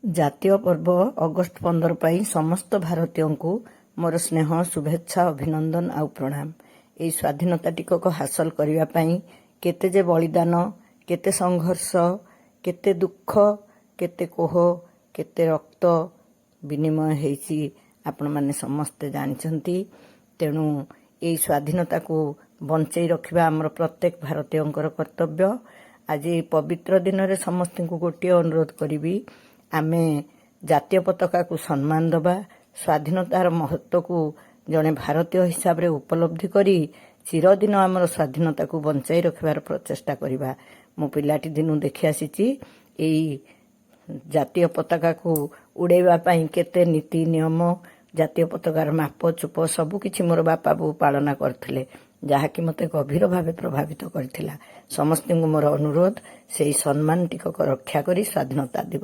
ଜାତୀୟ ପର୍ବ ଅଗଷ୍ଟ 15 ପାଇଁ ସମସ୍ତ ଭାରତୀୟଙ୍କୁ ମୋର ସ୍ନେହ, ଶୁଭେଚ୍ଛା, ଅଭିନନ୍ଦନ ଆଉ ପ୍ରଣାମ। ଏହି ସ୍ୱାଧୀନତା ଟିକକ ହାସଲ କରିବା ପାଇଁ କେତେ ଯେ ବଳିଦାନ, କେତେ ସଂଘର୍ଷ, କେତେ ଦୁଃଖ, କେତେ କୋହ, କେତେ ରକ୍ତ ବିନିମୟ ହେଇଛି ଆପଣମାନେ ସମସ୍ତେ ଜାଣିଛନ୍ତି। ତେଣୁ ଏହି ସ୍ୱାଧୀନତାକୁ ବଞ୍ଚେଇ ରଖିବା ଆମର ପ୍ରତ୍ୟେକ ଭାରତୀୟଙ୍କର କର୍ତ୍ତବ୍ୟ। ଆଜି ଏହି ପବିତ୍ର ଦିନରେ ସମସ୍ତଙ୍କୁ ଗୋଟିଏ ଅନୁରୋଧ କରିବି, ଆମେ ଜାତୀୟ ପତାକାକୁ ସମ୍ମାନ ଦେବା, ସ୍ୱାଧୀନତାର ମହତ୍ତ୍ୱକୁ ଜଣେ ଭାରତୀୟ ହିସାବରେ ଉପଲବ୍ଧି କରି ଚିରଦିନ ଆମର ସ୍ୱାଧୀନତାକୁ ବଞ୍ଚାଇ ରଖିବାର ପ୍ରଚେଷ୍ଟା କରିବା। ମୁଁ ପିଲାଟି ଦିନୁ ଦେଖି ଆସିଛି ଏହି ଜାତୀୟ ପତାକାକୁ ଉଡ଼େଇବା ପାଇଁ କେତେ ନୀତି ନିୟମ, ଜାତୀୟ ପତାକାର ମାପ ଚୁପ ସବୁକିଛି ମୋର ବାପା ବୋଉ ପାଳନ କରିଥିଲେ, ଯାହାକି ମୋତେ ଗଭୀର ଭାବେ ପ୍ରଭାବିତ କରିଥିଲା। ସମସ୍ତଙ୍କୁ ମୋର ଅନୁରୋଧ, ସେହି ସମ୍ମାନ ଟିକକ ରକ୍ଷା କରି ସ୍ୱାଧୀନତା ଦିବସ